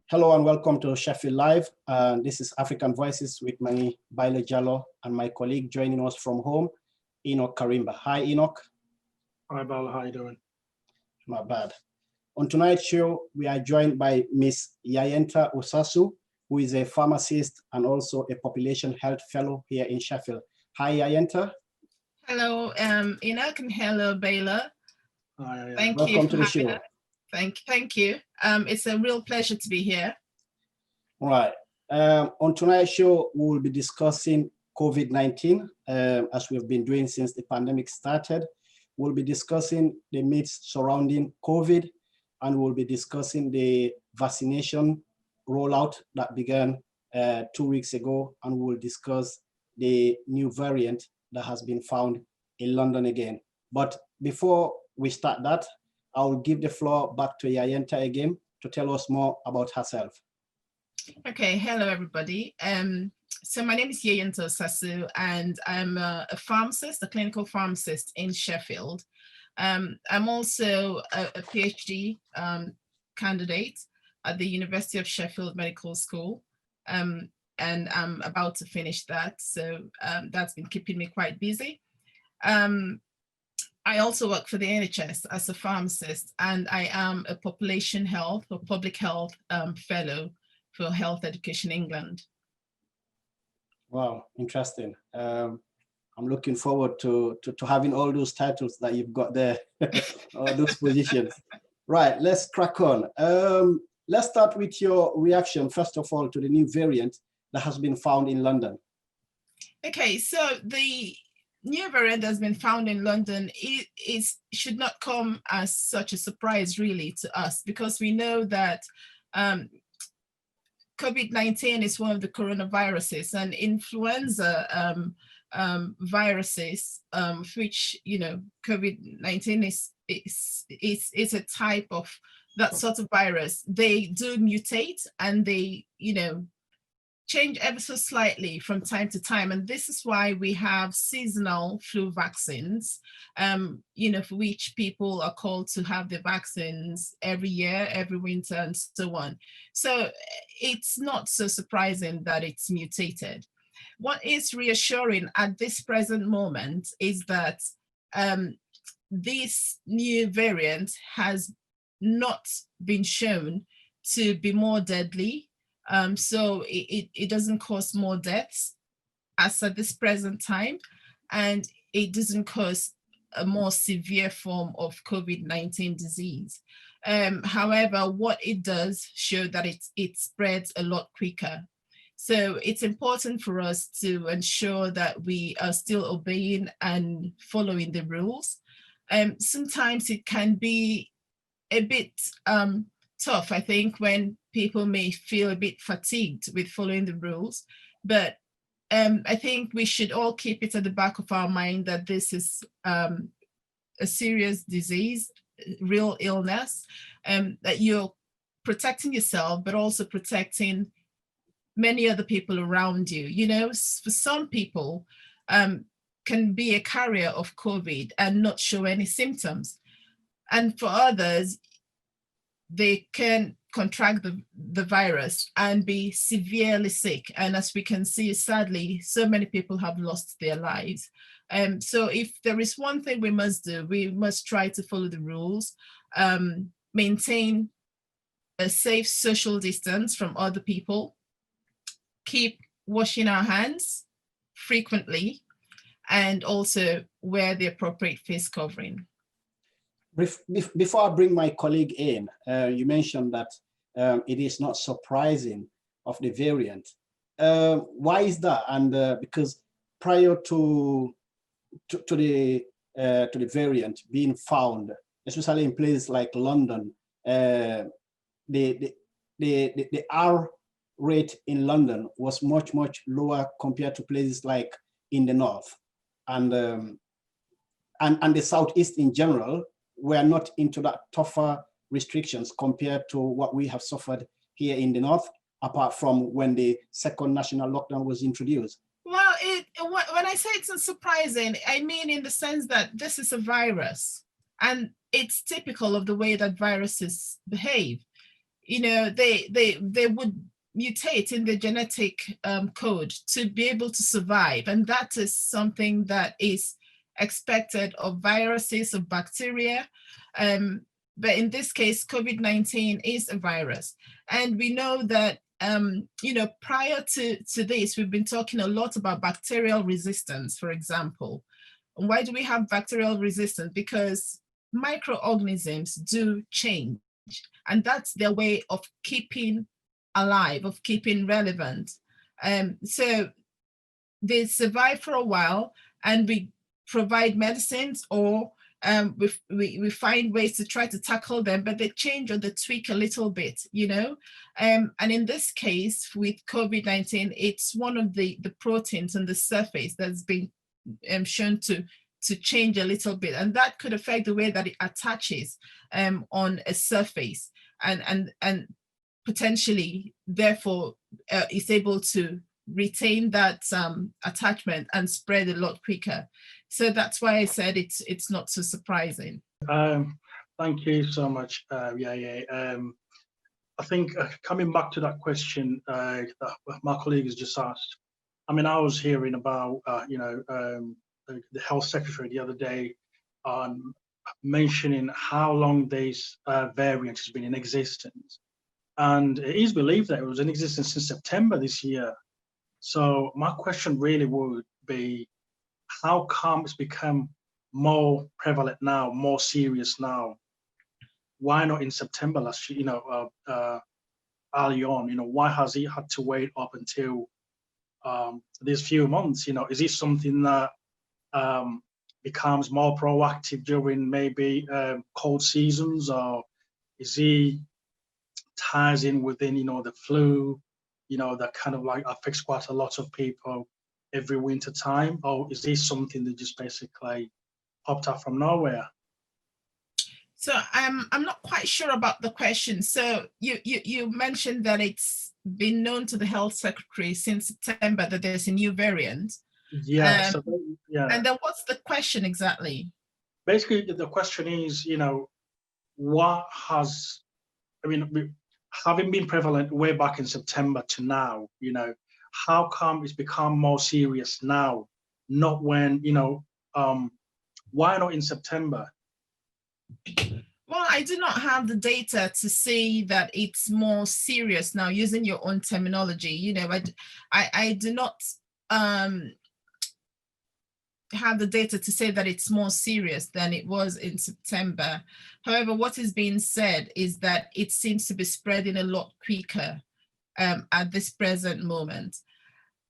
Hello and welcome to Sheffield Live. This is African Voices with my Baile Jallo and my colleague joining us from home, Enoch Karimba. Hi, Enoch. Hi, Bala. How you doing? Not bad. On tonight's show, we are joined by Miss Yayenta Osasu, who is a pharmacist and also a population health fellow here in Sheffield. Hi, Yayenta. Hello, Enoch, and hello, Baila. Hi, Thank Welcome you to the show. Thank you. It's a real pleasure to be here. All right. On tonight's show, we will be discussing COVID-19, as we have been doing since the pandemic started. We'll be discussing the myths surrounding COVID, and we'll be discussing the vaccination rollout that began 2 weeks ago, and we'll discuss the new variant that has been found in London again. But before we start that, I'll give the floor back to Yayenta again to tell us more about herself. Okay, hello everybody. So my name is Yayenta Osasu, and I'm a pharmacist, a clinical pharmacist in Sheffield. I'm also a PhD candidate at the University of Sheffield Medical School, and I'm about to finish that. So that's been keeping me quite busy. I also work for the NHS as a pharmacist, and I am a population health or public health fellow for Health Education England. Wow, interesting. I'm looking forward to having all those titles that you've got there, all those positions. Right, let's crack on. Let's start with your reaction, first of all, to the new variant that has been found in London. Okay, so the new variant that's been found in London should not come as such a surprise really to us, because we know that COVID-19 is one of the coronaviruses, and influenza viruses, which, you know, COVID-19 is a type of that sort of virus. They do mutate, and they, you know, change ever so slightly from time to time. And this is why we have seasonal flu vaccines, you know, for which people are called to have the vaccines every year, every winter, and so on. So it's not so surprising that it's mutated. What is reassuring at this present moment is that this new variant has not been shown to be more deadly. So it doesn't cause more deaths as at this present time, and it doesn't cause a more severe form of COVID-19 disease. However, what it does show that it spreads a lot quicker. So it's important for us to ensure that we are still obeying and following the rules. Sometimes it can be a bit tough, I think, when people may feel a bit fatigued with following the rules, but I think we should all keep it at the back of our mind that this is a serious disease, real illness, that you're protecting yourself, but also protecting many other people around you. You know, for some people can be a carrier of COVID and not show any symptoms. And for others, they can contract the virus and be severely sick. And as we can see, sadly, so many people have lost their lives. So if there is one thing we must do, we must try to follow the rules, maintain a safe social distance from other people, keep washing our hands frequently, and also wear the appropriate face covering. Before I bring my colleague in, you mentioned that it is not surprising of the variant. Why is that? And because prior to the variant being found, especially in places like London, the R rate in London was much lower compared to places like in the north, and the southeast in general were not into that tougher restrictions compared to what we have suffered here in the north, apart from when the second national lockdown was introduced. Well, when I say it's unsurprising, I mean in the sense that this is a virus, and it's typical of the way that viruses behave. they would mutate in the genetic code to be able to survive. And that is something that is expected of viruses, of bacteria. But in this case, COVID-19 is a virus. And we know that, prior to this, we've been talking a lot about bacterial resistance, for example. And why do we have bacterial resistance? Because microorganisms do change, and that's their way of keeping alive, of keeping relevant. So they survive for a while, and we provide medicines, or we find ways to try to tackle them, but they change or they tweak a little bit, and in this case with COVID-19, it's one of the proteins on the surface that's been shown to change a little bit, and that could affect the way that it attaches on a surface, and potentially therefore is able to retain that attachment and spread a lot quicker. So that's why I said it's not so surprising. Thank you so much. I think coming back to that question that my colleague has just asked, I mean, I was hearing about the health secretary the other day mentioning how long this variant has been in existence, and it is believed that it was in existence since September this year. So my question really would be, how come it's become more prevalent now, more serious now? Why not in September last year, early on? Why has it had to wait up until these few months? Is it something that becomes more proactive during maybe cold seasons, or is it ties in within, the flu, that kind of like affects quite a lot of people every winter time? Or is this something that just basically popped up from nowhere? So I'm not quite sure about the question. So you mentioned that it's been known to the health secretary since September that there's a new variant. Yeah. And then what's the question exactly? Basically, the question is, what has, having been prevalent way back in September to now, how come it's become more serious now? Not when, why not in September? Well, I do not have the data to say that it's more serious now, using your own terminology. I do not have the data to say that it's more serious than it was in September. However, what is being said is that it seems to be spreading a lot quicker at this present moment.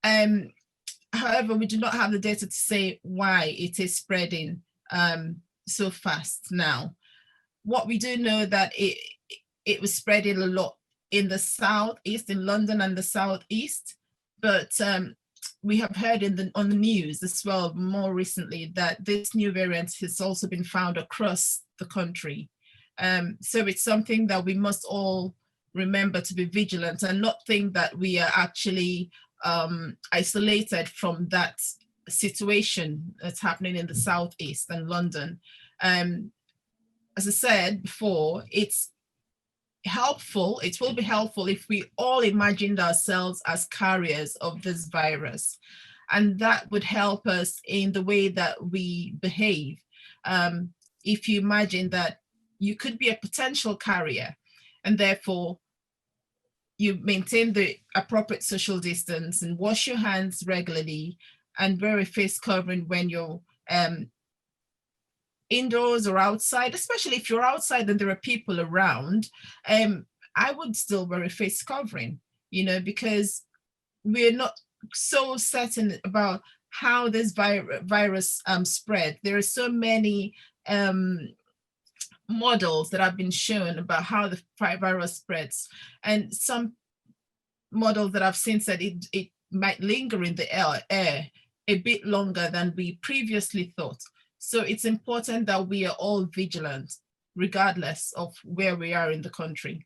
However, we do not have the data to say why it is spreading so fast now. What we do know that it was spreading a lot in the southeast, in London and the southeast, but we have heard on the news as well more recently that this new variant has also been found across the country. So it's something that we must all remember to be vigilant and not think that we are actually isolated from that situation that's happening in the southeast and London. As I said before, it's helpful. It will be helpful if we all imagined ourselves as carriers of this virus, and that would help us in the way that we behave. If you imagine that you could be a potential carrier, and therefore you maintain the appropriate social distance and wash your hands regularly and wear a face covering when you're indoors or outside, especially if you're outside and there are people around, I would still wear a face covering, because we're not so certain about how this virus spread. There are so many models that have been shown about how the virus spreads, and some models that I've seen said it might linger in the air a bit longer than we previously thought. So it's important that we are all vigilant, regardless of where we are in the country.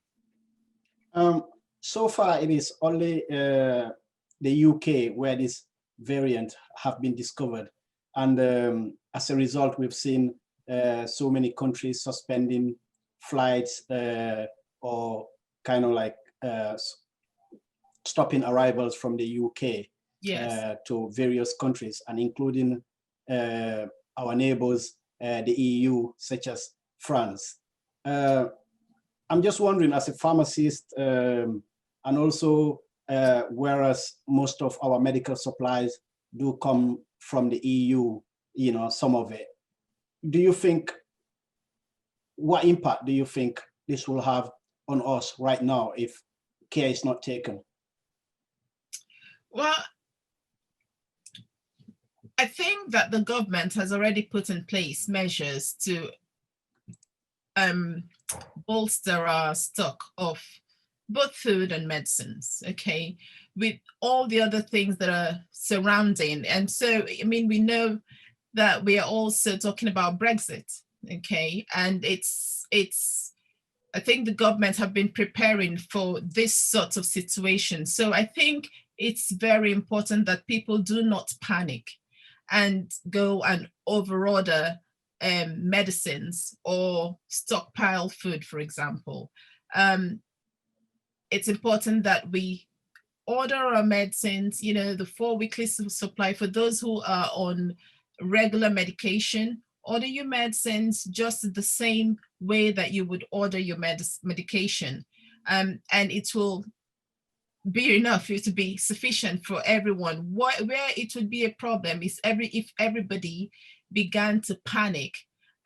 So far, it is only the UK where this variant have been discovered. And as a result, we've seen so many countries suspending flights or kind of like stopping arrivals from the UK Yes. to various countries, and including our neighbors, the EU, such as France. I'm just wondering, as a pharmacist, and also whereas most of our medical supplies do come from the EU, you know, some of it, do you think, what impact do you think this will have on us right now if care is not taken? Well, I think that the government has already put in place measures to bolster our stock of both food and medicines, okay, with all the other things that are surrounding. And so, I mean, we know that we are also talking about Brexit, okay, and I think the government have been preparing for this sort of situation. So I think it's very important that people do not panic and go and overorder medicines or stockpile food, for example. It's important that we order our medicines, you know, the 4 weekly supply. For those who are on regular medication, order your medicines just the same way that you would order your medication. And it will be enough, it to be sufficient for everyone. Where it would be a problem is if everybody began to panic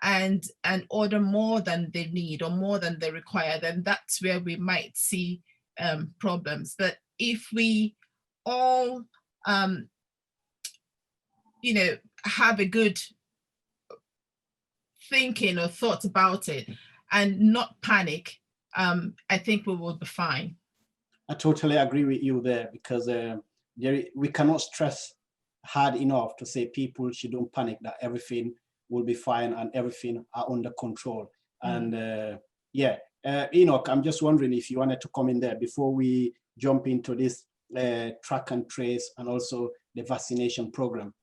and order more than they need or more than they require, then that's where we might see problems. But if we all, you know, have a good thinking or thought about it and not panic, I think we will be fine. I totally agree with you there, because we cannot stress hard enough to say people shouldn't panic, that everything will be fine and everything are under control. And yeah, Enoch, I'm just wondering if you wanted to come in there before we jump into this track and trace and also the vaccination program.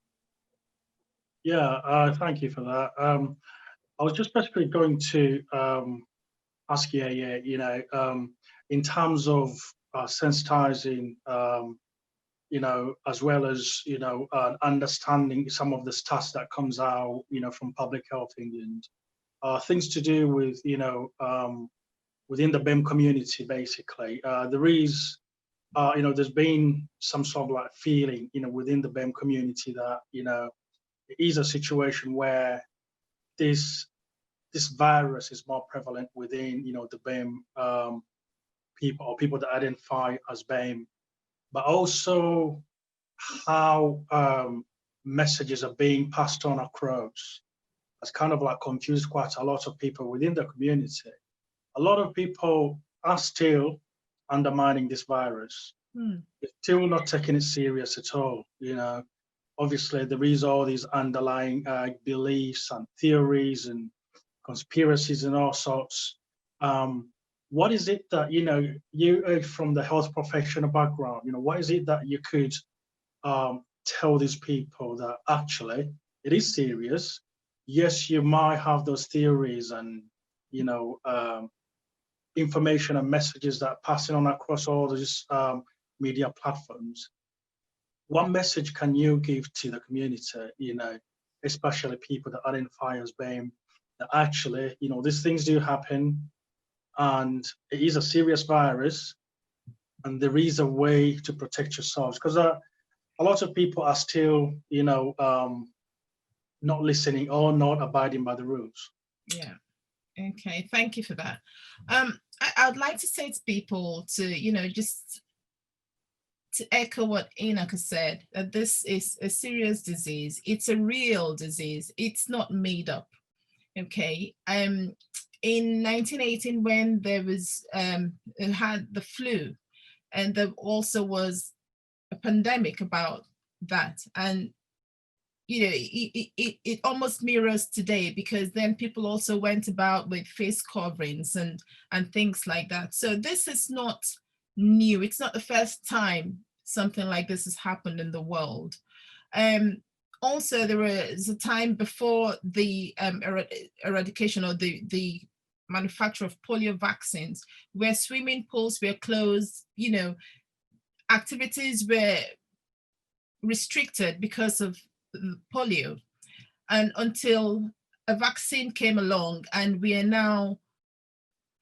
Yeah, thank you for that. I was just basically going to ask you, you know, in terms of sensitizing, you know, as well as, you know, understanding some of the stats that comes out, you know, from Public Health England, things to do with, you know, within the BEM community, basically. There is, you know, there's been some sort of like feeling, you know, within the BEM community that, you know, it is a situation where this virus is more prevalent within, you know, the BEM people, or people that identify as BEM, but also how messages are being passed on across has kind of like confused quite a lot of people within the community. A lot of people are still undermining this virus. They're still not taking it serious at all, you know. Obviously, there is all these underlying beliefs and theories and conspiracies and all sorts. What is it that, you know, you from the health professional background, you know, what is it that you could tell these people that actually it is serious? Yes, you might have those theories and, you know, information and messages that are passing on across all these media platforms. What message can you give to the community, you know, especially people that identify as BEM, that actually, you know, these things do happen and it is a serious virus and there is a way to protect yourselves? Because a lot of people are still, you know, not listening or not abiding by the rules. Yeah. Okay. Thank you for that. I'd like to say to people to, you know, just to echo what Enoch has said, that this is a serious disease. It's a real disease. It's not made up. Okay. In 1918, when there was it had the flu, and there also was a pandemic about that, and you know, it almost mirrors today, because then people also went about with face coverings and things like that. So this is not new. It's not the first time something like this has happened in the world. Also, there was a time before the eradication or the manufacture of polio vaccines, where swimming pools were closed, activities were restricted because of polio, and until a vaccine came along, and we are now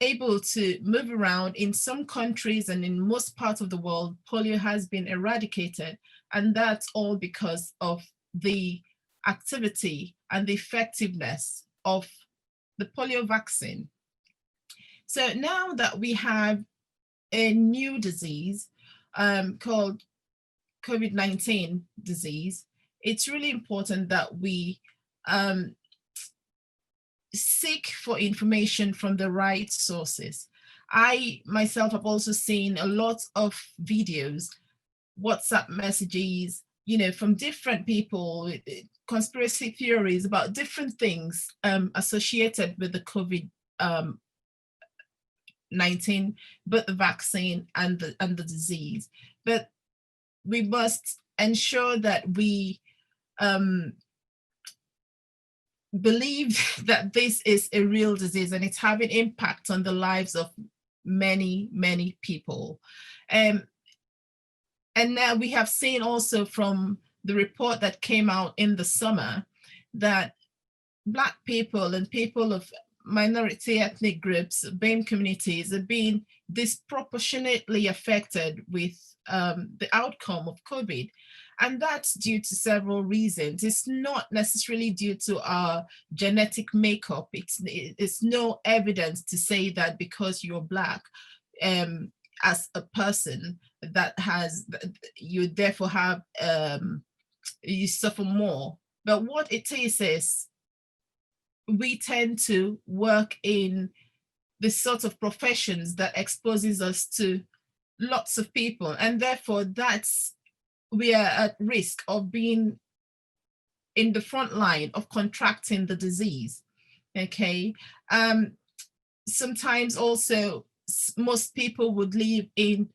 able to move around. In some countries and in most parts of the world, polio has been eradicated, and that's all because of the activity and the effectiveness of the polio vaccine. So now that we have a new disease called COVID-19 disease, it's really important that we seek for information from the right sources. I myself have also seen a lot of videos, WhatsApp messages, from different people, conspiracy theories about different things associated with the COVID-19, but the vaccine and the disease. But we must ensure that we believe that this is a real disease and it's having impact on the lives of many, many people. And now we have seen also from the report that came out in the summer that Black people and people of minority ethnic groups, BAME communities, are being disproportionately affected with the outcome of COVID. And that's due to several reasons. It's not necessarily due to our genetic makeup. It's no evidence to say that because you're Black, as a person, you therefore have, you suffer more. But what it is we tend to work in the sort of professions that exposes us to lots of people, and therefore we are at risk of being in the front line of contracting the disease. Okay. Sometimes also most people would live in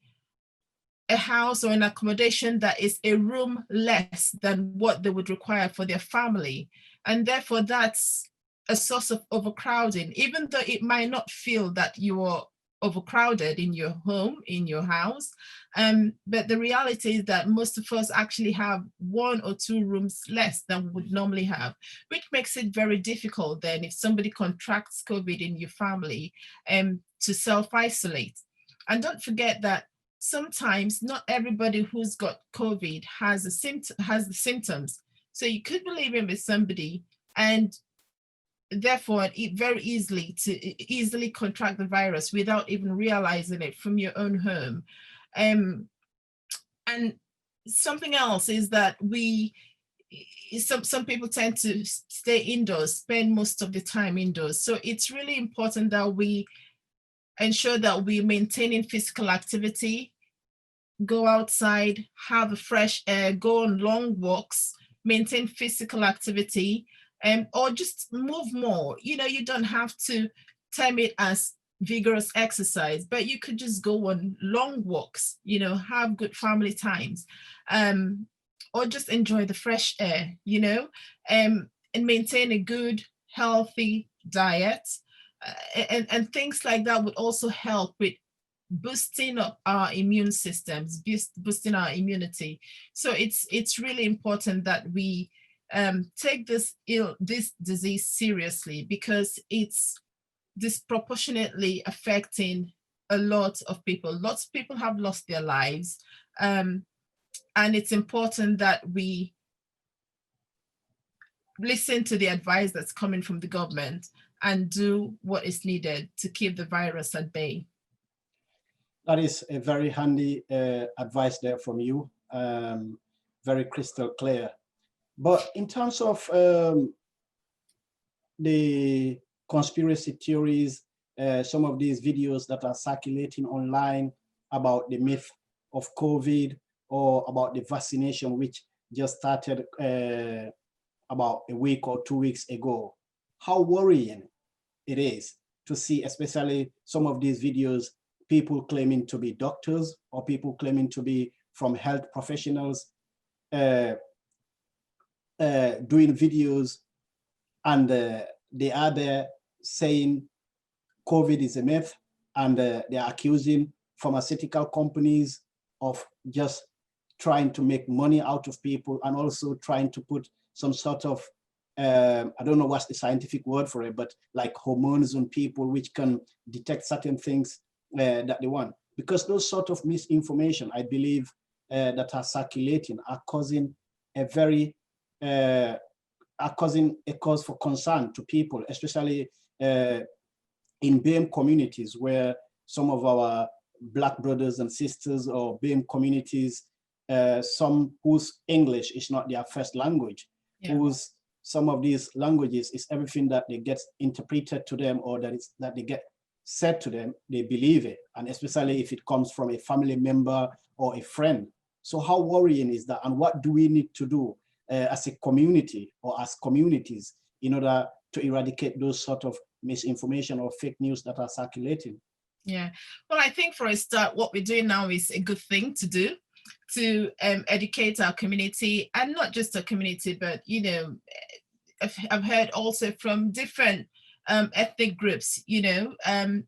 a house or an accommodation that is a room less than what they would require for their family. And therefore that's a source of overcrowding, even though it might not feel that you are overcrowded in your home, in your house. But the reality is that most of us actually have 1 or 2 rooms less than we would normally have, which makes it very difficult then if somebody contracts COVID in your family to self-isolate. And don't forget that sometimes not everybody who's got COVID has the symptoms. So you could be living with somebody and therefore very easily contract the virus without even realizing it from your own home. And something else is that some people tend to stay indoors, spend most of the time indoors. So it's really important that we ensure that we're maintaining physical activity, go outside, have a fresh air, go on long walks, maintain physical activity, or just move more. You don't have to term it as vigorous exercise, but you could just go on long walks, have good family times, or just enjoy the fresh air, and maintain a good, healthy diet. And things like that would also help with boosting up our immune systems, boosting our immunity. So it's really important that we take this disease seriously, because it's disproportionately affecting a lot of people. Lots of people have lost their lives, and it's important that we listen to the advice that's coming from the government and do what is needed to keep the virus at bay. That is a very handy advice there from you, very crystal clear. But in terms of the conspiracy theories, some of these videos that are circulating online about the myth of COVID or about the vaccination, which just started about a week or 2 weeks ago, how worrying it is to see, especially some of these videos, people claiming to be doctors or people claiming to be from health professionals, doing videos, and they are there saying COVID is a myth, and they're accusing pharmaceutical companies of just trying to make money out of people, and also trying to put some sort of, I don't know what's the scientific word for it, but like hormones on people which can detect certain things that they want. Because those sort of misinformation, I believe, that are circulating are causing a very, are causing a cause for concern to people, especially in BAME communities, where some of our Black brothers and sisters, or BAME communities, some whose English is not their first language, whose some of these languages is everything that they get interpreted to them, or that they get said to them, they believe it, and especially if it comes from a family member or a friend. So how worrying is that, and what do we need to do as a community or as communities in order to eradicate those sort of misinformation or fake news that are circulating? Yeah, well, I think for a start, what we're doing now is a good thing to do, to educate our community, and not just our community, but, you know, I've heard also from different ethnic groups, you know,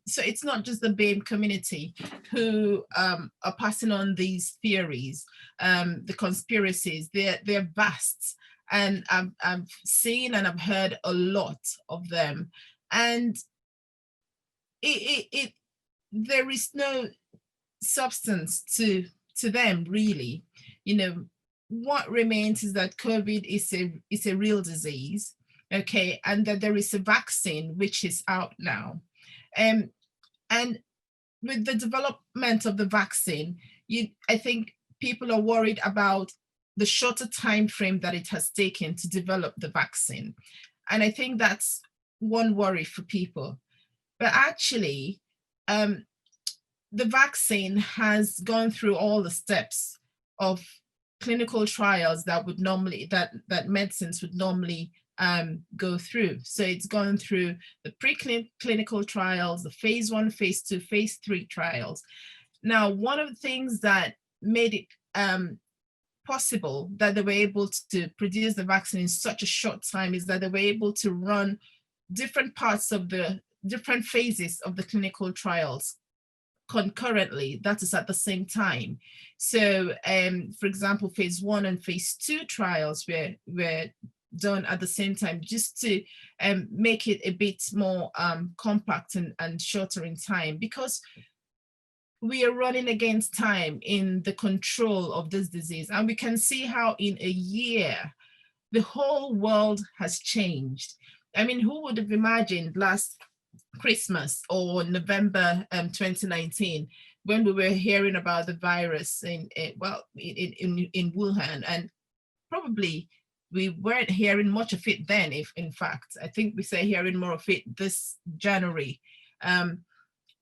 so it's not just the BAME community who are passing on these theories, the conspiracies. They're vast, and I've seen and I've heard a lot of them, and there is no substance to them, really. You know, what remains is that COVID is a real disease, okay, and that there is a vaccine which is out now. And with the development of the vaccine, I think people are worried about the shorter time frame that it has taken to develop the vaccine. And I think that's one worry for people. But actually, the vaccine has gone through all the steps of clinical trials that would normally, that medicines would normally go through. So it's gone through the preclinical trials, the phase 1, phase 2, phase 3 trials. Now, one of the things that made it possible that they were able to produce the vaccine in such a short time is that they were able to run different parts of the different phases of the clinical trials concurrently, that is at the same time. So for example, phase 1 and phase 2 trials were done at the same time, just to make it a bit more compact and shorter in time, because we are running against time in the control of this disease. And we can see how in a year, the whole world has changed. I mean, who would have imagined last Christmas or November 2019, when we were hearing about the virus in Wuhan, and probably we weren't hearing much of it then. If in fact, I think we say hearing more of it this January.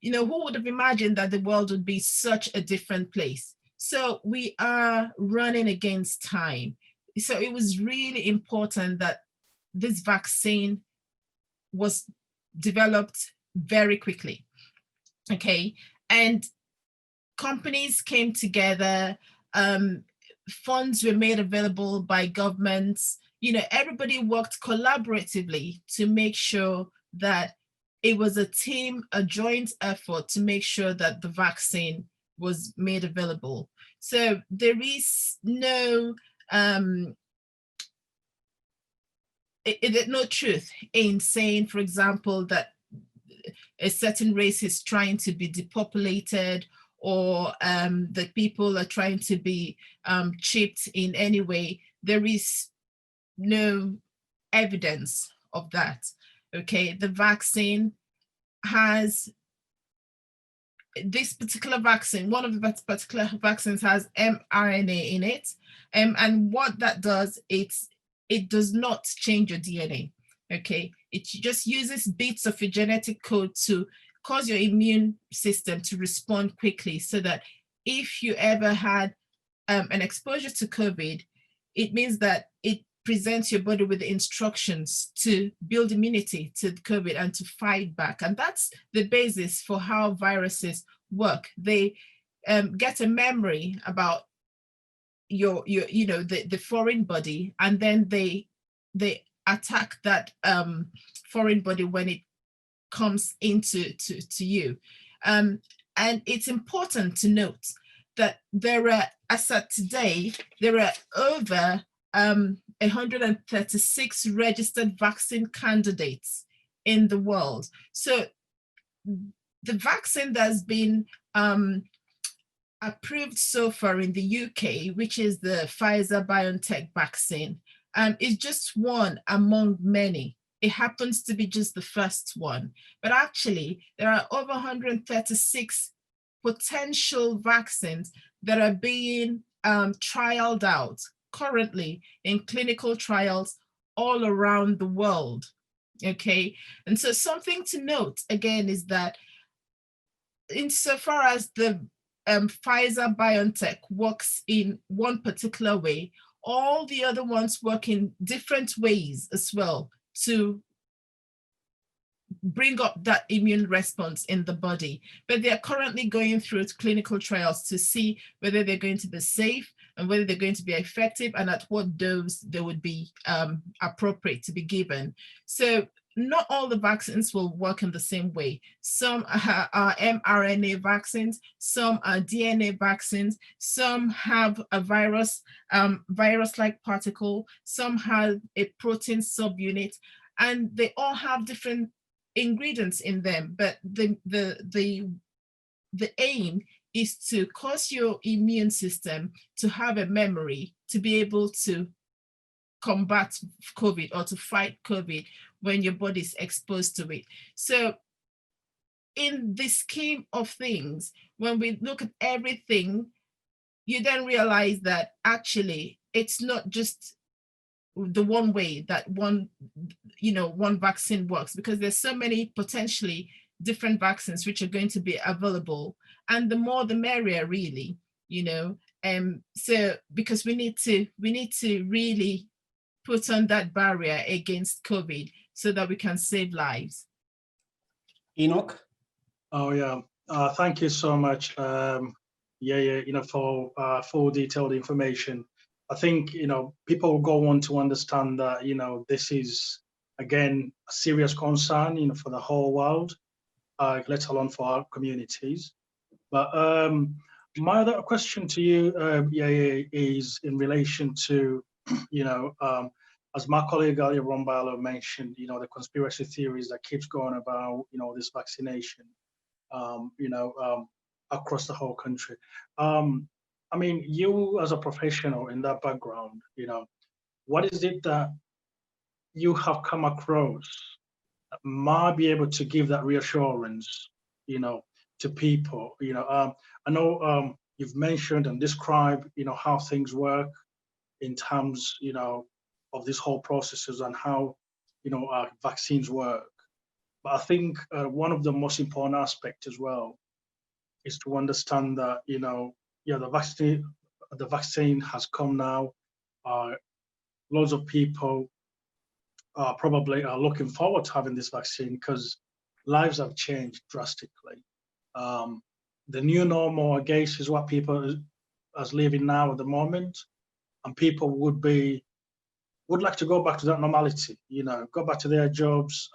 You know, who would have imagined that the world would be such a different place? So we are running against time. So it was really important that this vaccine was developed very quickly, okay? And companies came together, funds were made available by governments, you know, everybody worked collaboratively to make sure that it was a team, a joint effort to make sure that the vaccine was made available. So there is no no truth in saying, for example, that a certain race is trying to be depopulated, or that people are trying to be chipped in any way. There is no evidence of that, okay? The vaccine has, this particular vaccine, one of the particular vaccines has mRNA in it, and what that does, it does not change your DNA, okay? It just uses bits of your genetic code to cause your immune system to respond quickly, so that if you ever had an exposure to COVID, it means that it presents your body with the instructions to build immunity to COVID and to fight back. And that's the basis for how viruses work. They get a memory about your you know, the foreign body, and then they attack that foreign body when it comes into to you. And it's important to note that there are, as of today, there are over 136 registered vaccine candidates in the world. So the vaccine that's been approved so far in the UK, which is the Pfizer-BioNTech vaccine, is just one among many. It happens to be just the first one, but actually there are over 136 potential vaccines that are being trialed out currently in clinical trials all around the world. Okay, and so something to note again is that insofar as the Pfizer-BioNTech works in one particular way, all the other ones work in different ways as well to bring up that immune response in the body. But they're currently going through clinical trials to see whether they're going to be safe and whether they're going to be effective and at what dose they would be appropriate to be given. So not all the vaccines will work in the same way. Some are mRNA vaccines, some are DNA vaccines, some have a virus-like particle, some have a protein subunit, and they all have different ingredients in them. But the aim is to cause your immune system to have a memory to be able to combat COVID or to fight COVID when your body is exposed to it. So in the scheme of things, when we look at everything, you then realize that actually it's not just the one way that one vaccine works, because there's so many potentially different vaccines which are going to be available, and the more the merrier, really, so because we need to really put on that barrier against COVID so that we can save lives. Enoch? Oh yeah, thank you so much. For full detailed information. I think people go on to understand that this is again a serious concern for the whole world, let alone for our communities. But my other question to you, is in relation to as my colleague Ali Rombalo mentioned, the conspiracy theories that keeps going about this vaccination, across the whole country. I mean, you as a professional in that background, what is it that you have come across that might be able to give that reassurance, to people? I know you've mentioned and described, how things work in terms, of this whole processes and how, vaccines work. But I think one of the most important aspects as well is to understand that, the vaccine has come now. Loads of people probably are looking forward to having this vaccine because lives have changed drastically. The new normal, I guess, is what people are living now at the moment, and people would like to go back to that normality. Go back to their jobs,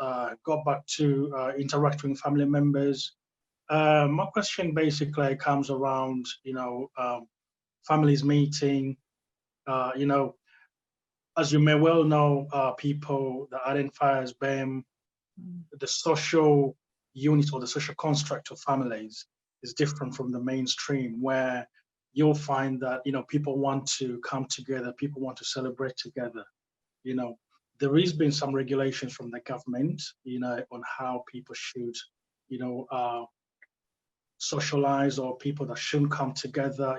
go back to interacting with family members. My question basically comes around, families meeting, as you may well know, people that identify as BEM, the social unit or the social construct of families is different from the mainstream, where you'll find that, people want to come together, people want to celebrate together. There has been some regulations from the government, on how people should, socialize, or people that shouldn't come together,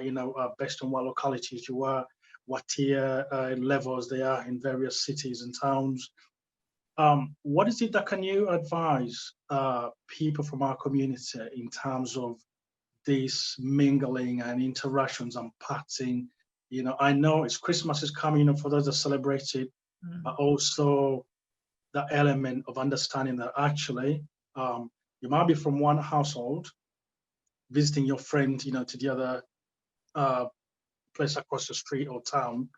based on what localities you are, what tier levels they are in various cities and towns. What is it that can you advise people from our community in terms of this mingling and interactions and partying? I know it's Christmas is coming, for those that celebrate it, but also the element of understanding that actually you might be from one household visiting your friend, to the other place across the street or town,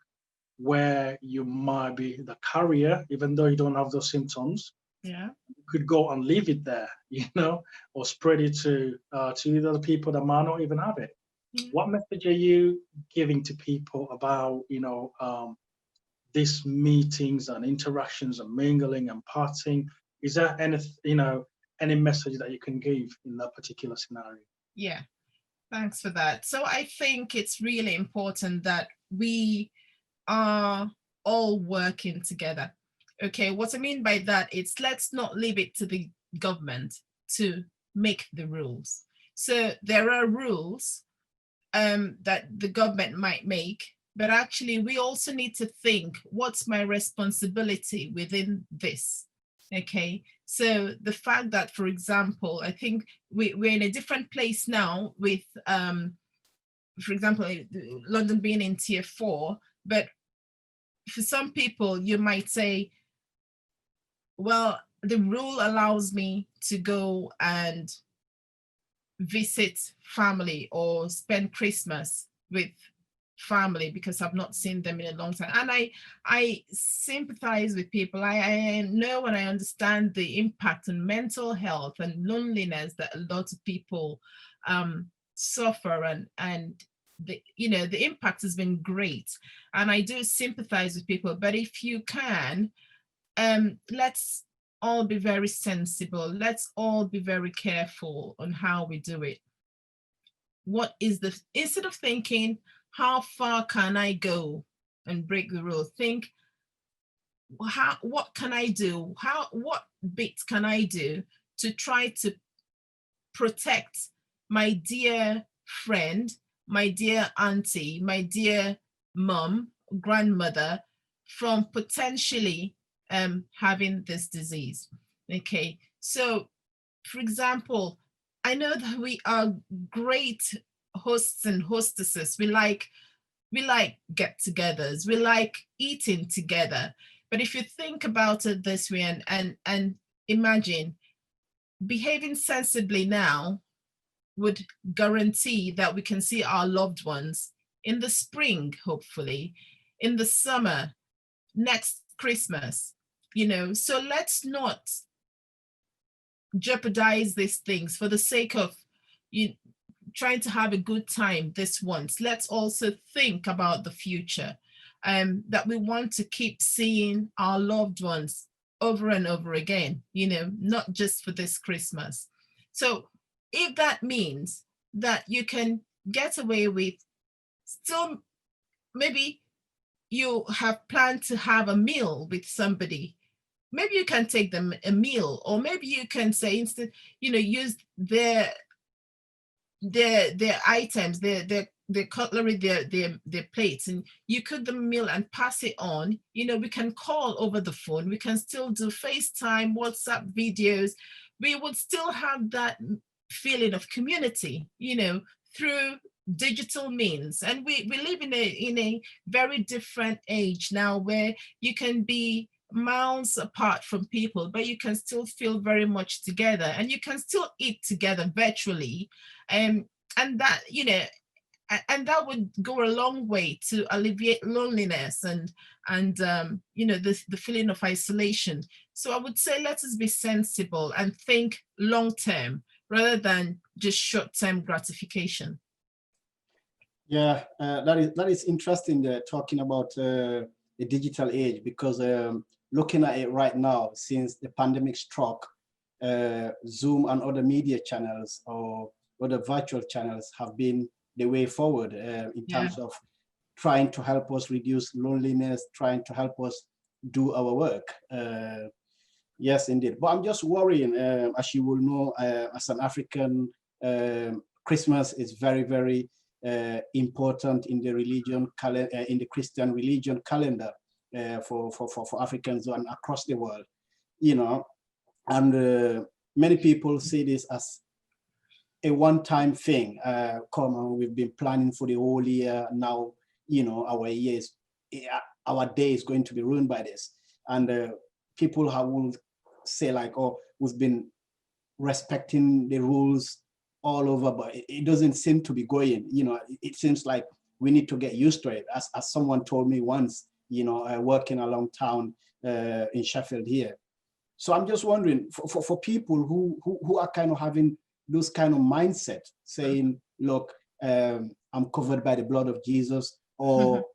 where you might be the carrier, even though you don't have those symptoms. Yeah. Could go and leave it there, or spread it to other people that might not even have it. Yeah. What message are you giving to people about, these meetings and interactions and mingling and partying? Is there any message that you can give in that particular scenario? Yeah, thanks for that. So I think it's really important that we are all working together. Okay, what I mean by that is, let's not leave it to the government to make the rules. So there are rules that the government might make, but actually we also need to think, what's my responsibility within this? Okay, so the fact that, for example, I think we're in a different place now with, for example, London being in tier 4, but for some people you might say, well, the rule allows me to go and visit family or spend Christmas with family because I've not seen them in a long time. And I sympathize with people. I know and I understand the impact on mental health and loneliness that a lot of people suffer, and the impact has been great. And I do sympathize with people, but if you can, let's all be very sensible. Let's all be very careful on how we do it. Instead of thinking, how far can I go and break the rule? Think, what can I do? What bits can I do to try to protect my dear friend, my dear auntie, my dear mom, grandmother from potentially having this disease? Okay, so for example, I know that we are great hosts and hostesses. We like get-togethers. We like eating together. But if you think about it this way and imagine, behaving sensibly now would guarantee that we can see our loved ones in the spring, hopefully, in the summer, next Christmas, so let's not jeopardize these things for the sake of trying to have a good time this once. Let's also think about the future, that we want to keep seeing our loved ones over and over again, not just for this Christmas. So if that means that you can get away with still, maybe you have planned to have a meal with somebody, maybe you can take them a meal, or maybe you can say, instead, use their items, their cutlery, their plates, and you cook them a meal and pass it on. We can call over the phone, we can still do FaceTime, WhatsApp videos. We would still have that feeling of community, through digital means. And we live in a very different age now, where you can be miles apart from people, but you can still feel very much together, and you can still eat together virtually, and that and that would go a long way to alleviate loneliness and the feeling of isolation. So I would say, let us be sensible and think long term rather than just short-term gratification. Yeah, that is interesting, talking about the digital age, because looking at it right now, since the pandemic struck, Zoom and other media channels or other virtual channels have been the way forward in terms of trying to help us reduce loneliness, trying to help us do our work. Yes, indeed. But I'm just worrying, as you will know, as an African, Christmas is very, very important in the religion in the Christian religion calendar for Africans and across the world, and many people see this as a one-time thing. Come on, we've been planning for the whole year. Now, our day is going to be ruined by this. And people will say like, oh, we've been respecting the rules all over, but it doesn't seem to be going. It seems like we need to get used to it. As someone told me once, working along town in Sheffield here, So I'm just wondering, for people who are kind of having those kind of mindset, saying, look, I'm covered by the blood of Jesus, or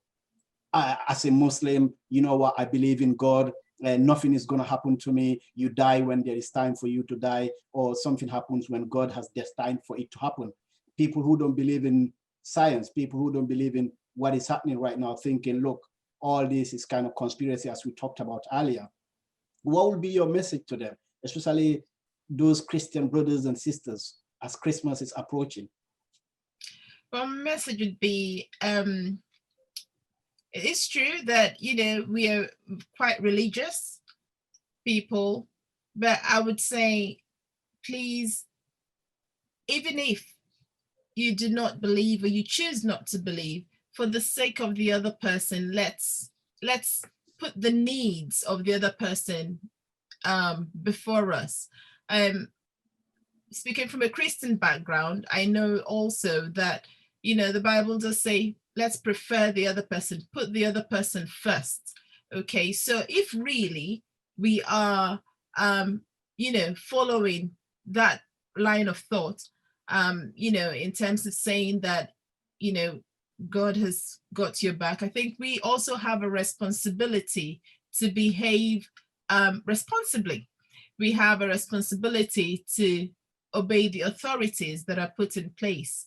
as a Muslim, you know what, I believe in God, and nothing is going to happen to me. You die when there is time for you to die, or something happens when God has destined for it to happen. People who don't believe in science, people who don't believe in what is happening right now, thinking, look, all this is kind of conspiracy, as we talked about earlier. What would be your message to them, especially those Christian brothers and sisters, as Christmas is approaching? Well, my message would be, it's true that, you know, we are quite religious people, but I would say, please, even if you do not believe or you choose not to believe, for the sake of the other person, let's put the needs of the other person before us. Speaking from a Christian background, I know also that, you know, the Bible does say, let's prefer the other person, put the other person first. Okay, so if really we are, you know, following that line of thought, you know, in terms of saying that, you know, God has got your back, I think we also have a responsibility to behave responsibly. We have a responsibility to obey the authorities that are put in place.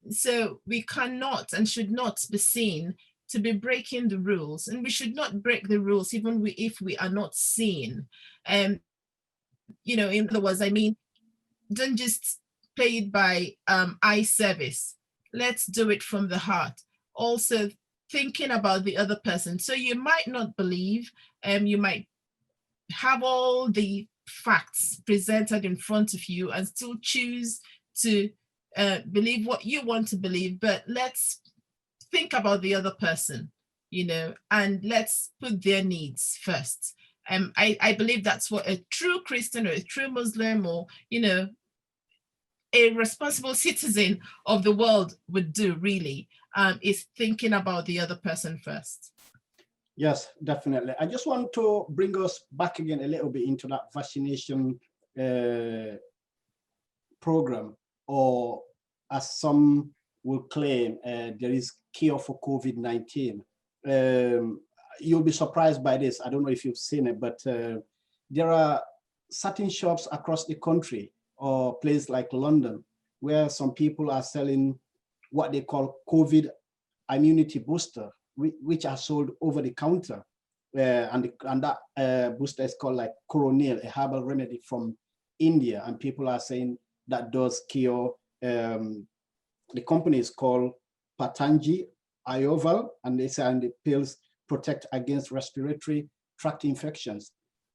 So we cannot and should not be seen to be breaking the rules, and we should not break the rules even if we are not seen. You know, in other words, I mean, don't just play it by eye service. Let's do it from the heart. Also thinking about the other person. So you might not believe, you might have all the facts presented in front of you and still choose to believe what you want to believe, but let's think about the other person, you know, and let's put their needs first. I believe that's what a true Christian or a true Muslim, or, you know, a responsible citizen of the world would do, really, is thinking about the other person first. Yes, definitely. I just want to bring us back again a little bit into that vaccination program, or as some will claim, there is cure for COVID-19. You'll be surprised by this. I don't know if you've seen it, but there are certain shops across the country, or places like London, where some people are selling what they call COVID immunity booster, which are sold over the counter. And that booster is called like Coronil, a herbal remedy from India. And people are saying that does cure. The company is called Patanjali Ayurveda, and they say the pills protect against respiratory tract infections.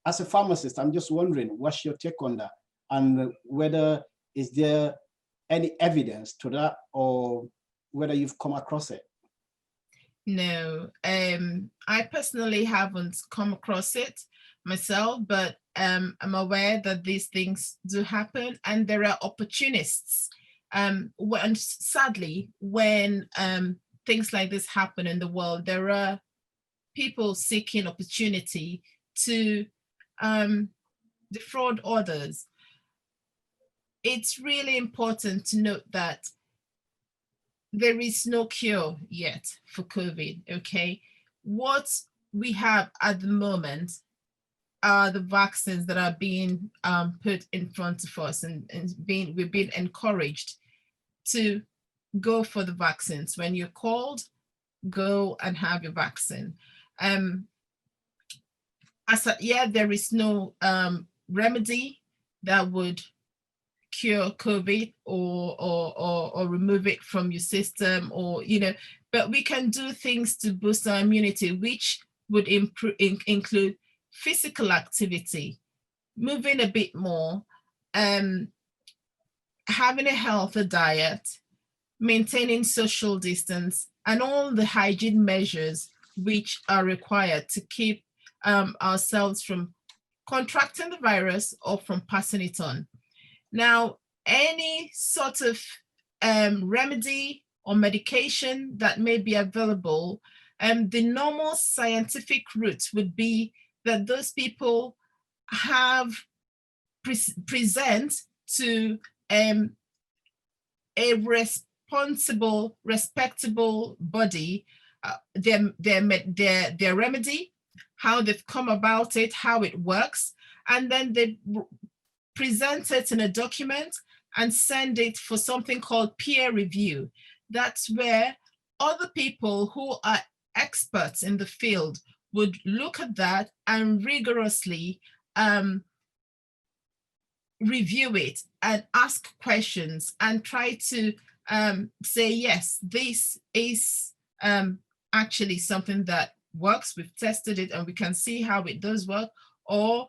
As a pharmacist, I'm just wondering, what's your take on that? And whether is there any evidence to that, or whether you've come across it? No, I personally haven't come across it myself, but I'm aware that these things do happen, and there are opportunists. And sadly, when things like this happen in the world, there are people seeking opportunity to defraud others. It's really important to note that there is no cure yet for COVID, okay? What we have at the moment are the vaccines that are being put in front of us, and we've been encouraged to go for the vaccines. When you're called, go and have your vaccine. There is no remedy that would cure COVID or remove it from your system, or, you know, but we can do things to boost our immunity, which would include physical activity, moving a bit more, having a healthy diet, maintaining social distance, and all the hygiene measures which are required to keep ourselves from contracting the virus or from passing it on. Now, any sort of remedy or medication that may be available, the normal scientific route would be that those people have present to a responsible, respectable body their remedy, how they've come about it, how it works, and then they present it in a document and send it for something called peer review. That's where other people who are experts in the field would look at that and rigorously review it and ask questions and try to say, yes, this is actually something that works. We've tested it and we can see how it does work, or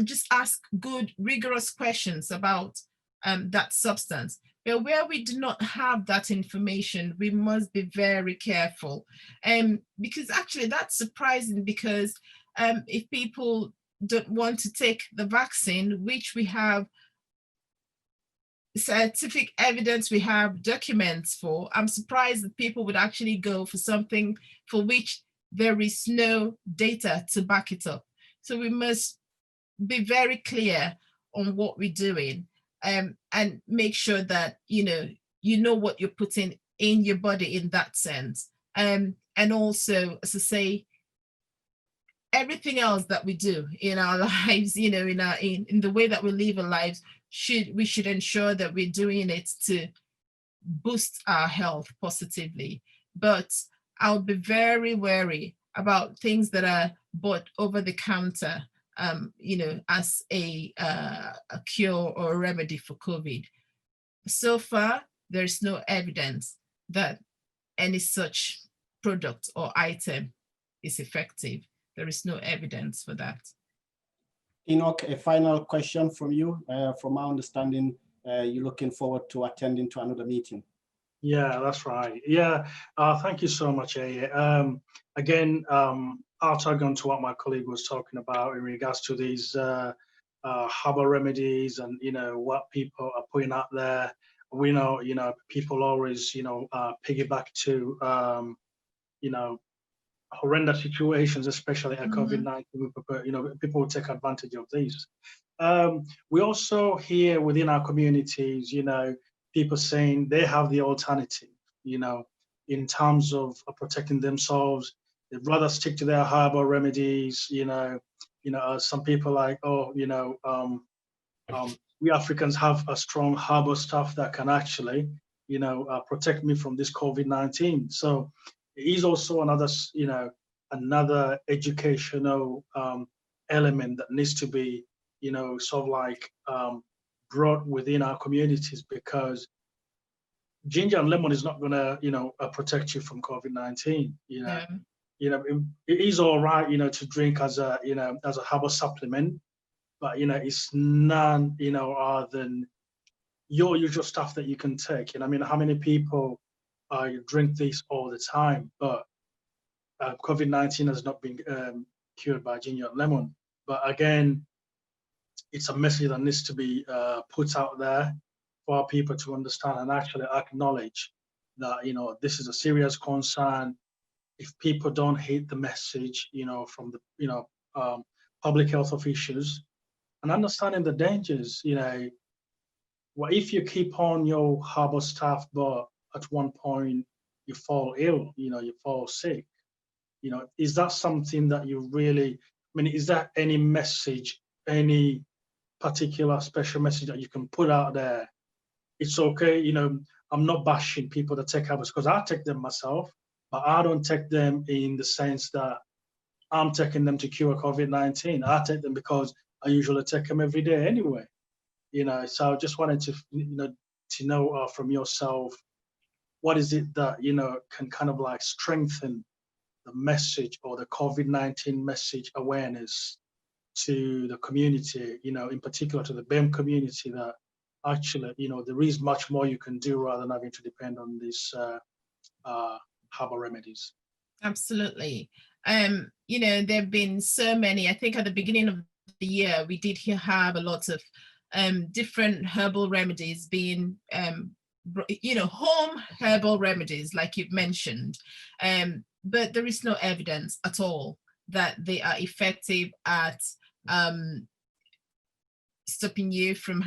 just ask good, rigorous questions about that substance. But where we do not have that information, we must be very careful. Because actually that's surprising, because if people don't want to take the vaccine, which we have scientific evidence, we have documents for, I'm surprised that people would actually go for something for which there is no data to back it up. So we must be very clear on what we're doing, and make sure that you know what you're putting in your body in that sense. And also, as I say, everything else that we do in our lives, in the way that we live our lives, we should ensure that we're doing it to boost our health positively. But I'll be very wary about things that are bought over the counter, as a cure or a remedy for COVID. So far, there's no evidence that any such product or item is effective. There is no evidence for that. Enoch, a final question from you. From my understanding, you're looking forward to attending to another meeting. Yeah, that's right. Yeah, thank you so much, Aya. Again, I'll tag on to what my colleague was talking about in regards to these herbal remedies and what people are putting out there. We know people always piggyback to horrendous situations, especially at COVID-19. People will take advantage of these. We also hear within our communities, people saying they have the alternative, in terms of protecting themselves. They'd rather stick to their herbal remedies. Some people like, we Africans have a strong herbal stuff that can actually, protect me from this COVID-19. So it is also another educational element that needs to be, brought within our communities, because ginger and lemon is not going to, protect you from COVID-19. It is all right, to drink as a herbal supplement, but it's none, other than your usual stuff that you can take. How many people drink this all the time? But COVID-19 has not been cured by ginger and lemon. But again, it's a message that needs to be put out there for people to understand and actually acknowledge that this is a serious concern. If people don't hit the message, from the public health officials, and understanding the dangers, what if you keep on your herbal stuff, but at one point you fall ill, you fall sick, is that something that you really? Is there any message, any particular special message that you can put out there? It's okay, I'm not bashing people that take herbals, because I take them myself, but I don't take them in the sense that I'm taking them to cure COVID-19. I take them because I usually take them every day anyway. So I just wanted to know from yourself, what is it that can kind of like strengthen the message, or the COVID-19 message awareness to the community, in particular to the BEM community, that actually, there is much more you can do rather than having to depend on these herbal remedies. Absolutely. There have been so many. I think at the beginning of the year, we did have a lot of different herbal remedies being, home herbal remedies, like you've mentioned. But there is no evidence at all that they are effective at stopping you from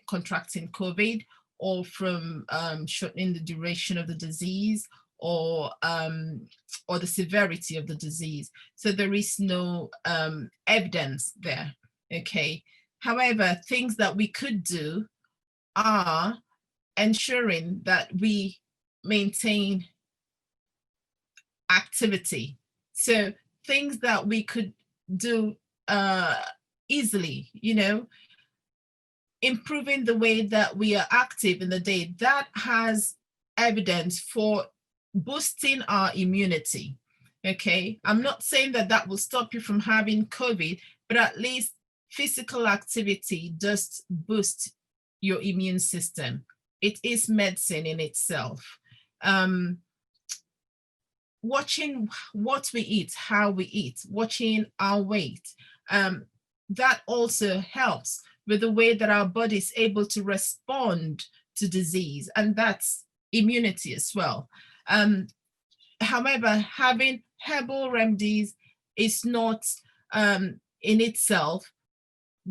contracting COVID, or from shortening the duration of the disease, or the severity of the disease. So there is no evidence there. Okay. However, things that we could do are ensuring that we maintain activity. So things that we could do easily, improving the way that we are active in the day, that has evidence for boosting our immunity. Okay, I'm not saying that that will stop you from having COVID, but at least physical activity does boost your immune system. It is medicine in itself. Watching what we eat, how we eat, watching our weight, that also helps with the way that our body is able to respond to disease, and that's immunity as well. However, having herbal remedies is not in itself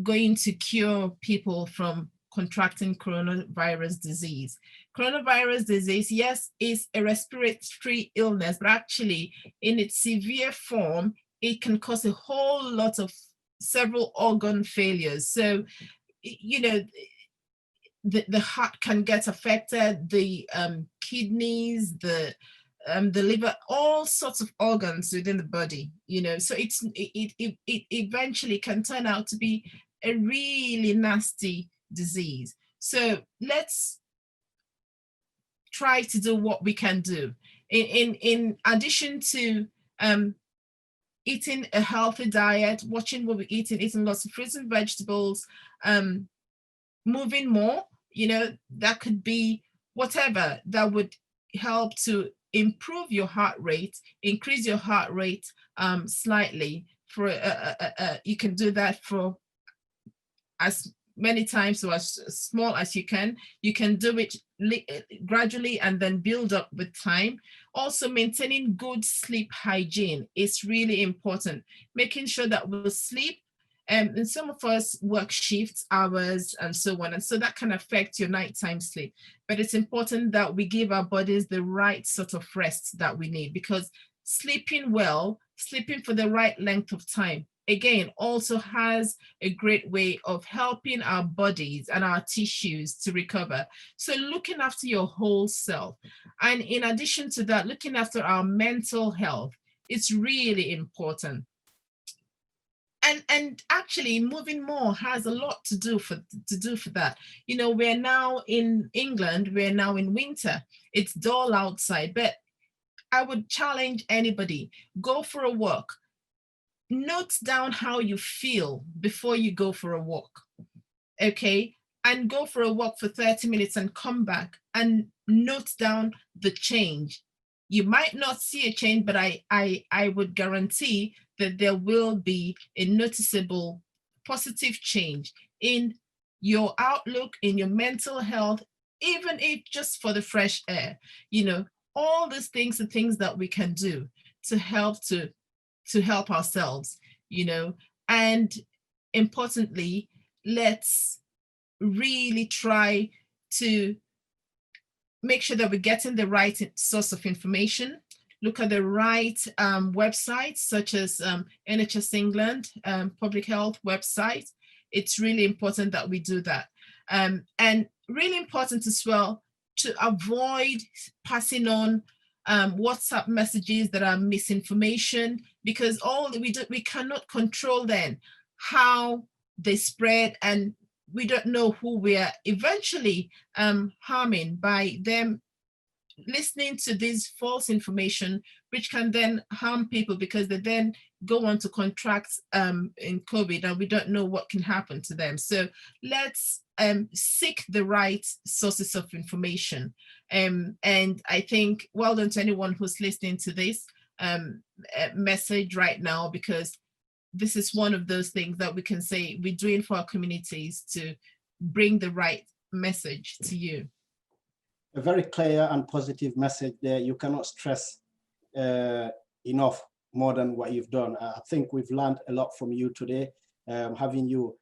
going to cure people from contracting coronavirus disease. Coronavirus disease, yes, is a respiratory illness, but actually in its severe form, it can cause a whole lot of several organ failures. So, the heart can get affected, the kidneys, the liver, all sorts of organs within the body, so it eventually can turn out to be a really nasty disease. So let's try to do what we can do. In addition to eating a healthy diet, watching what we're eating lots of fruits and vegetables, moving more, that could be whatever that would help to improve your heart rate, increase your heart rate slightly. For you can do that for as many times or as small as you can. You can do it gradually and then build up with time. Also, maintaining good sleep hygiene is really important. Making sure that we'll sleep. And some of us work shifts, hours, and so on. And so that can affect your nighttime sleep. But it's important that we give our bodies the right sort of rest that we need, because sleeping well, sleeping for the right length of time, again, also has a great way of helping our bodies and our tissues to recover. So looking after your whole self. And in addition to that, looking after our mental health, it's really important. And actually moving more has a lot to do for that. We're now in England, we're now in winter, it's dull outside, but I would challenge anybody, go for a walk. Note down how you feel before you go for a walk, okay? And go for a walk for 30 minutes and come back and note down the change. You might not see a change, but I would guarantee that there will be a noticeable positive change in your outlook, in your mental health, even if just for the fresh air. All these things are things that we can do to help ourselves, and importantly, let's really try to make sure that we're getting the right source of information, look at the right websites, such as NHS England, public health website. It's really important that we do that. And really important as well to avoid passing on WhatsApp messages that are misinformation, because we cannot control then how they spread, and we don't know who we are eventually harming by them listening to this false information, which can then harm people because they then go on to contract in COVID, and we don't know what can happen to them. So let's seek the right sources of information. And I think well done to anyone who's listening to this message right now, because this is one of those things that we can say we're doing for our communities to bring the right message to you. A very clear and positive message there. You cannot stress enough more than what you've done. I think we've learned a lot from you today. having you.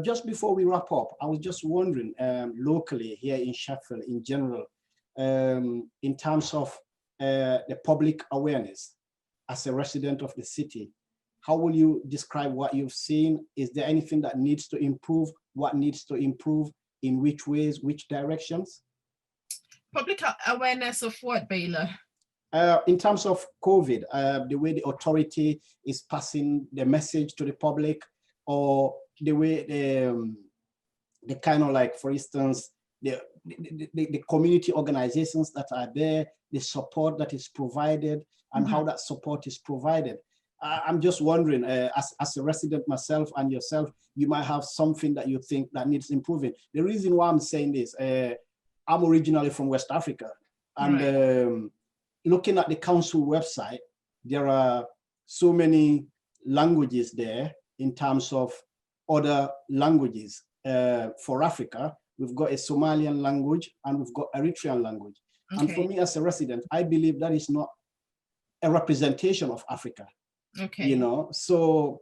Just before we wrap up, I was just wondering, locally here in Sheffield in general, in terms of the public awareness, as a resident of the city, how will you describe what you've seen? Is there anything that needs to improve? What needs to improve? In which ways, which directions? Public awareness of what, Baylor? In terms of COVID, the way the authority is passing the message to the public, or the way the kind of like, for instance, the community organizations that are there, the support that is provided, and how that support is provided. I'm just wondering, as a resident myself and yourself, you might have something that you think that needs improving. The reason why I'm saying this, I'm originally from West Africa, and looking at the council website, there are so many languages there in terms of other languages. For Africa, we've got a Somalian language and we've got Eritrean language. Okay. And for me as a resident, I believe that is not a representation of Africa. Okay. You know, so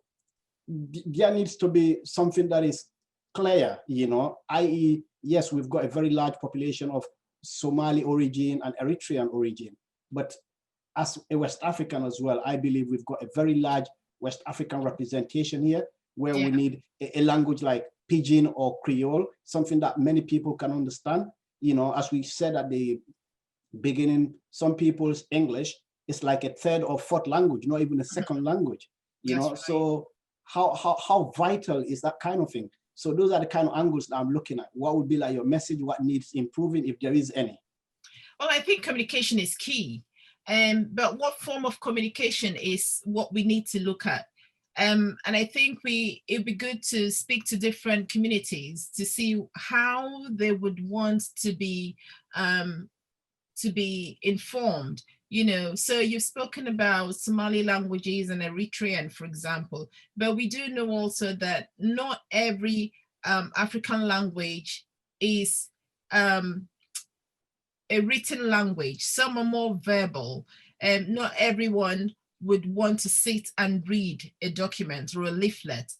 there needs to be something that is clear, you know, i.e., yes, we've got a very large population of Somali origin and Eritrean origin, but as a West African as well, I believe we've got a very large West African representation here, where we need a language like Pidgin or Creole, something that many people can understand. You know, as we said at the beginning, some people's English is like a third or fourth language, not even a second language, you know. Right. So how vital is that kind of thing? So those are the kind of angles that I'm looking at. What would be like your message? What needs improving, if there is any? Well, I think communication is key. But what form of communication is what we need to look at. And I think it'd be good to speak to different communities to see how they would want to be informed. You know, so you've spoken about Somali languages and Eritrean, for example, but we do know also that not every African language is a written language. Some are more verbal, and not everyone would want to sit and read a document or a leaflet.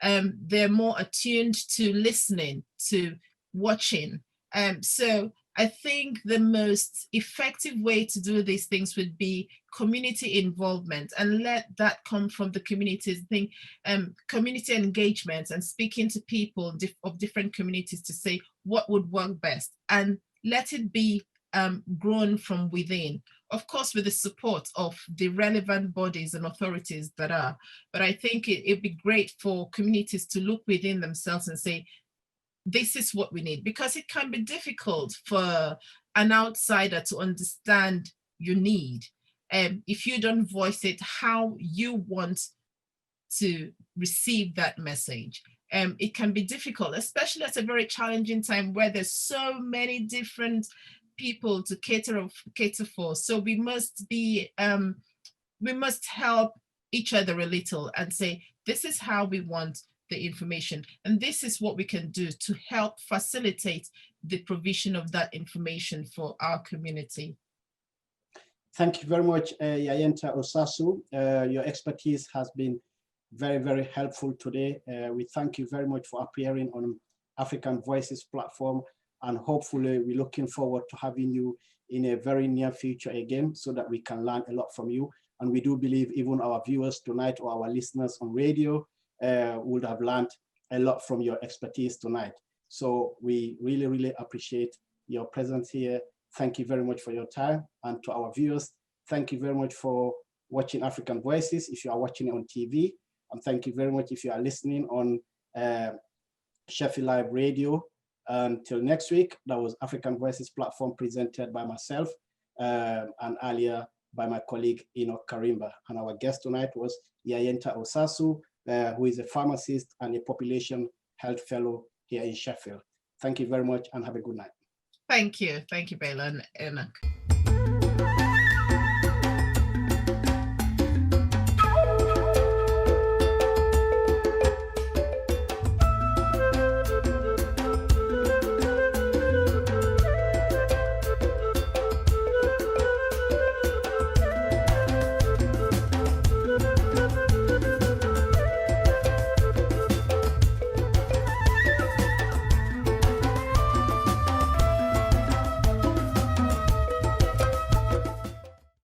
They're more attuned to listening, to watching. So I think the most effective way to do these things would be community involvement, and let that come from the communities. I think community engagement and speaking to people of different communities to say what would work best, and let it be grown from within. Of course, with the support of the relevant bodies and authorities that are. But I think it'd be great for communities to look within themselves and say, this is what we need, because it can be difficult for an outsider to understand your need. If you don't voice it, how you want to receive that message. It can be difficult, especially at a very challenging time where there's so many different people to cater for. So we must help each other a little and say, this is how we want the information, and this is what we can do to help facilitate the provision of that information for our community. Thank you very much, Yayenta Osasu. Your expertise has been very, very helpful today. We thank you very much for appearing on African Voices platform, and hopefully we're looking forward to having you in a very near future again, so that we can learn a lot from you. And we do believe even our viewers tonight, or our listeners on radio, would have learned a lot from your expertise tonight. So we really, really appreciate your presence here. Thank you very much for your time. And to our viewers, thank you very much for watching African Voices if you are watching it on TV. And thank you very much if you are listening on Sheffield Live Radio. Until next week, that was African Voices platform presented by myself and earlier by my colleague Enoch Karimba. And our guest tonight was Yayenta Osasu, who is a pharmacist and a population health fellow here in Sheffield. Thank you very much and have a good night. Thank you. Thank you, Baylor and Enoch.